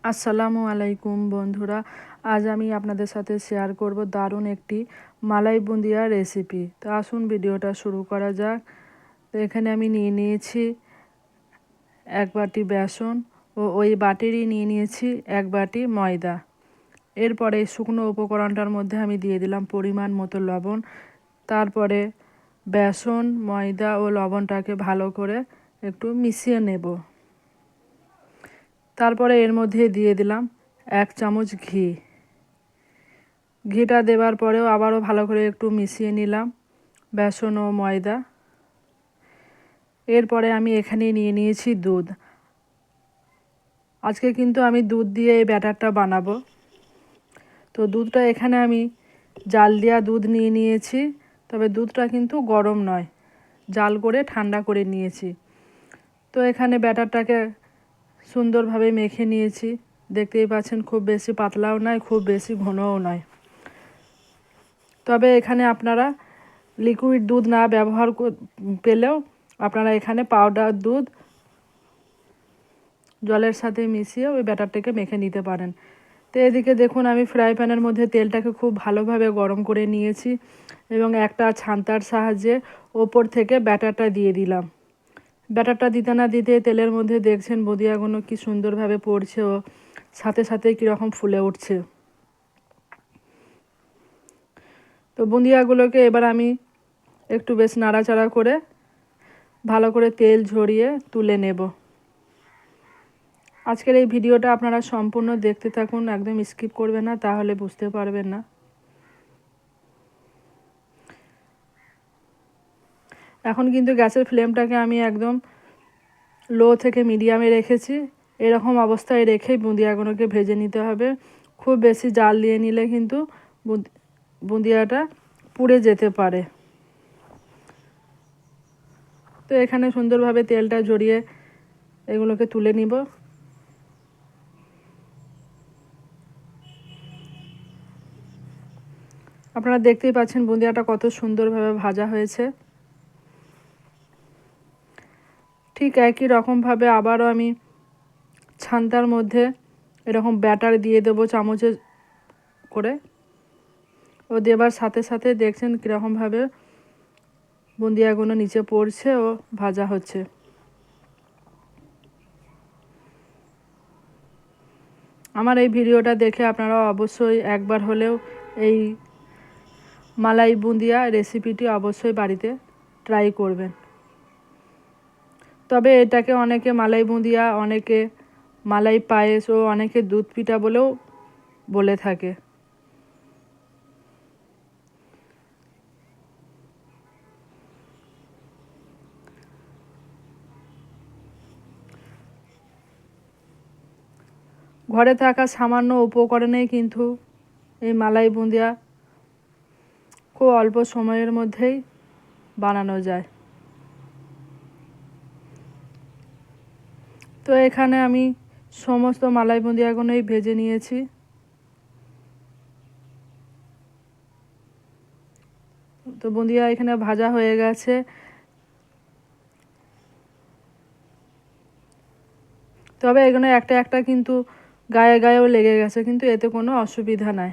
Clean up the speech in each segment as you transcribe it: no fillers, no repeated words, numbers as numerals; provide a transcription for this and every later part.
আসসালামু আলাইকুম বন্ধুরা, আজ আমি আপনাদের সাথে শেয়ার করব দারুণ একটি মালাই বুন্দিয়া রেসিপি। তো আসুন ভিডিওটা শুরু করা যাক। তো এখানে আমি নিয়ে নিয়েছি এক বাটি বেসন ও ওই বাটিরই নিয়ে নিয়েছি এক বাটি ময়দা। এরপরে শুকনো উপকরণটার মধ্যে আমি দিয়ে দিলাম পরিমাণ মতো লবণ। তারপরে বেসন, ময়দা ও লবণটাকে ভালো করে একটু মিশিয়ে নেব। তারপরে এর মধ্যে দিয়ে দিলাম 1 চামচ ঘি। ঘিটা দেওয়ার পরেও আবারও ভালো করে একটু মিশিয়ে নিলাম বেসন ও ময়দা। এরপরে আমি এখানে নিয়ে নিয়েছি দুধ। আজকে কিন্তু আমি দুধ দিয়ে এই ব্যাটারটা বানাবো। তো দুধটা এখানে আমি জাল দেওয়া দুধ নিয়ে নিয়েছি, তবে দুধটা কিন্তু গরম নয়, জাল করে ঠান্ডা করে নিয়েছি। তো এখানে ব্যাটারটাকে সুন্দরভাবে মেখে নিয়েছি। দেখতেই পাচ্ছেন খুব বেশি পাতলাও নয়, খুব বেশি ঘনও নয়। তবে এখানে আপনারা লিকুইড দুধ না ব্যবহার পেলেও আপনারা এখানে পাউডার দুধ জলের সাথে মিশিয়ে ওই ব্যাটারটাকে মেখে নিতে পারেন। তো এদিকে দেখুন আমি ফ্রাই প্যানের মধ্যে তেলটাকে খুব ভালোভাবে গরম করে নিয়েছি এবং একটা ছান্তার সাহায্যে ওপর থেকে ব্যাটারটা দিয়ে দিলাম। ব্যাটারটা দিতে না দিতে তেলের মধ্যে দেখছেন বুঁদিয়াগুলো কি সুন্দরভাবে পড়ছে ও সাথে সাথে কীরকম ফুলে উঠছে। তো বুঁদিয়াগুলোকে এবার আমি একটু বেশ নাড়াচাড়া করে ভালো করে তেল ঝরিয়ে তুলে নেব। আজকের এই ভিডিওটা আপনারা সম্পূর্ণ দেখতে থাকুন, একদম স্কিপ করবেন না, তাহলে বুঝতে পারবেন না। এখন কিন্তু গ্যাসের ফ্লেমটাকে আমি একদম লো থেকে মিডিয়ামে রেখেছি। এরকম অবস্থায় রেখেই বুঁদিয়াগুলোকে ভেজে নিতে হবে। খুব বেশি জাল দিয়ে নিলে কিন্তু বুঁদিয়াটা পুড়ে যেতে পারে। তো এখানে সুন্দরভাবে তেলটা ঝরিয়ে এগুলোকে তুলে নিব। আপনারা দেখতেই পাচ্ছেন বুঁদিয়াটা কত সুন্দরভাবে ভাজা হয়েছে। ঠিক একই রকমভাবে আবারও আমি ছান্তার মধ্যে এরকম ব্যাটার দিয়ে দেবো চামচে করে। ও দেবার সাথে সাথে দেখছেন কীরকমভাবে বুঁদিয়াগুলো নিচে পড়ছে ও ভাজা হচ্ছে। আমার এই ভিডিওটা দেখে আপনারা অবশ্যই একবার হলেও এই মালাই বুঁদিয়া রেসিপিটি অবশ্যই বাড়িতে ট্রাই করবেন। তবে এটাকে অনেকে মালাই বুঁদিয়া, অনেকে মালাই পায়েস ও অনেকে দুধ পিঠা বলেও বলে থাকে। ঘরে থাকা সামান্য উপকরণেই কিন্তু এই মালাই বুঁদিয়া খুব অল্প সময়ের মধ্যেই বানানো যায়। তো এখানে আমি সমস্ত মালাই বুঁদিয়াগুলোই ভেজে নিয়েছি। তো বুঁদিয়া এখানে ভাজা হয়ে গেছে। তবে এখানে একটা একটা কিন্তু গায়ে গায়েও লেগে গেছে, কিন্তু এতে কোনো অসুবিধা নাই।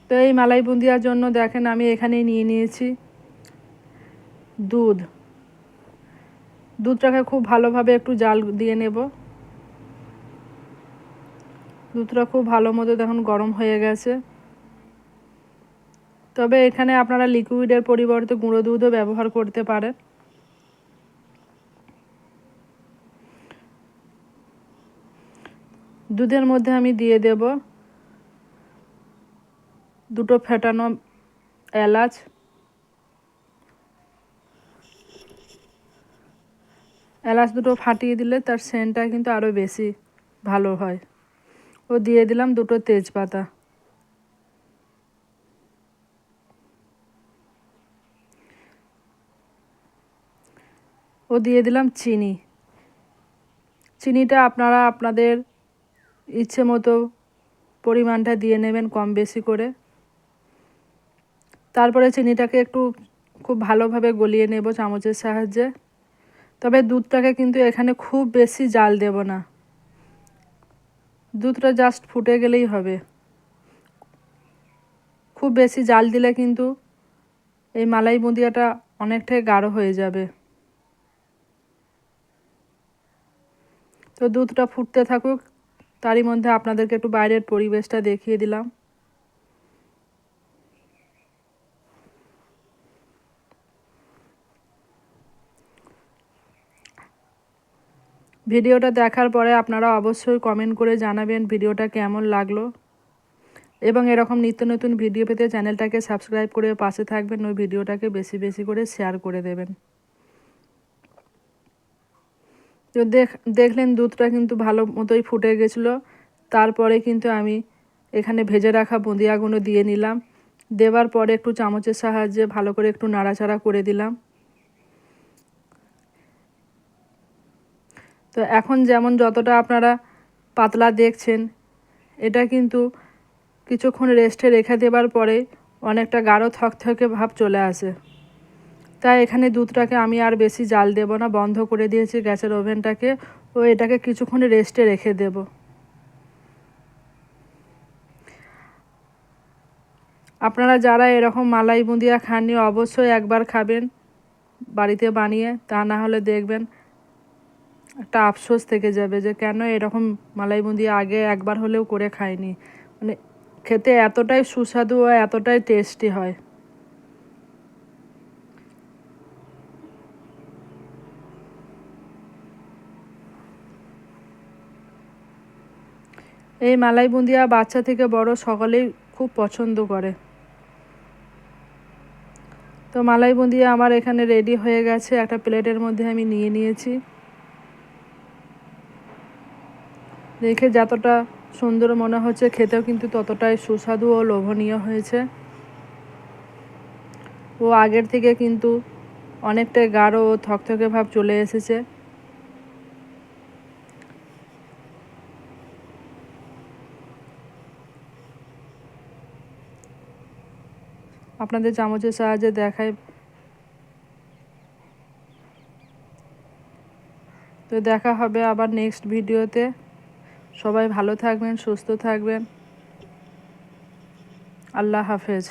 তো এই মালাই বুঁদিয়ার জন্য দেখেন আমি এখানে নিয়ে নিয়েছি দুধটাকে খুব ভালোভাবে একটু জাল দিয়ে নেব। দুধটা খুব ভালো মতো দেখুন গরম হয়ে গেছে। তবে এখানে আপনারা লিকুইডের পরিবর্তে গুঁড়ো দুধও ব্যবহার করতে পারেন। দুধের মধ্যে আমি দিয়ে দেব 2টো ফেটানো এলাচ, এলাচ দুটো ফাটিয়ে দিলে তার সেন্টটা কিন্তু আরও বেশি ভালো হয়। ও দিয়ে দিলাম 2টো তেজপাতা। ও দিয়ে দিলাম চিনি। চিনিটা আপনারা আপনাদের ইচ্ছে মতো পরিমাণটা দিয়ে নেবেন কম বেশি করে। তারপরে চিনিটাকে একটু খুব ভালোভাবে গলিয়ে নেব চামচের সাহায্যে। তবে দুধটাকে কিন্তু এখানে খুব বেশি জাল দেব না, দুধটা জাস্ট ফুটে গেলেই হবে। খুব বেশি জাল দিলে কিন্তু এই মালাই বুঁদিয়াটা অনেকটাই গাঢ় হয়ে যাবে। তো দুধটা ফুটতে থাকুক, তারই মধ্যে আপনাদেরকে একটু বাইরের পরিবেশটা দেখিয়ে দিলাম। ভিডিওটা দেখার পরে আপনারা অবশ্যই কমেন্ট করে জানাবেন ভিডিওটা কেমন লাগলো, এবং এরকম নিত্য নতুন ভিডিও পেতে চ্যানেলটাকে সাবস্ক্রাইব করে পাশে থাকবেন, ওই ভিডিওটাকে বেশি বেশি করে শেয়ার করে দেবেন। তো দেখলেন দুধটা কিন্তু ভালো মতোই ফুটে গেছিলো। তারপরে কিন্তু আমি এখানে ভেজে রাখা বুঁদিয়াগুলো দিয়ে নিলাম। দেওয়ার পরে একটু চামচের সাহায্যে ভালো করে একটু নাড়াচাড়া করে দিলাম। তো এখন যেমন যতটা আপনারা পাতলা দেখছেন, এটা কিন্তু কিছুক্ষণ রেস্টে রেখে দেওয়ার পরে অনেকটা গাঢ় থকথকে ভাব চলে আসে। তাই এখানে দুধটাকে আমি আর বেশি জাল দেব না, বন্ধ করে দিয়েছি গ্যাসের ওভেনটাকে, ও এটাকে কিছুক্ষণ রেস্টে রেখে দেব। আপনারা যারা এরকম মালাই বুঁদিয়া খাননি অবশ্যই একবার খাবেন বাড়িতে বানিয়ে, তা না হলে দেখবেন একটা আফসোস থেকে যাবে যে কেন এরকম মালাই বুঁদিয়া আগে একবার হলেও করে খাইনি। মানে খেতে এতটাই সুস্বাদু ও এতটাই টেস্টি হয়। এই মালাই বুঁদিয়া বাচ্চা থেকে বড় সকলেই খুব পছন্দ করে। তো মালাই বুঁদিয়া আমার এখানে রেডি হয়ে গেছে, একটা প্লেটের মধ্যে আমি নিয়ে নিয়েছি। দেখে যতটা সুন্দর মনে হচ্ছে, খেতেও কিন্তু ততটাই সুস্বাদু ও লোভনীয় হয়েছে। ও আগের থেকে কিন্তু অনেকটাই গাঢ় ও থকথকে ভাব চলে এসেছে। আপনাদের চামচের সাহায্যে দেখাই। তো দেখা হবে আবার নেক্সট ভিডিওতে। সবাই ভালো থাকবেন, সুস্থ থাকবেন। আল্লাহ হাফেজ।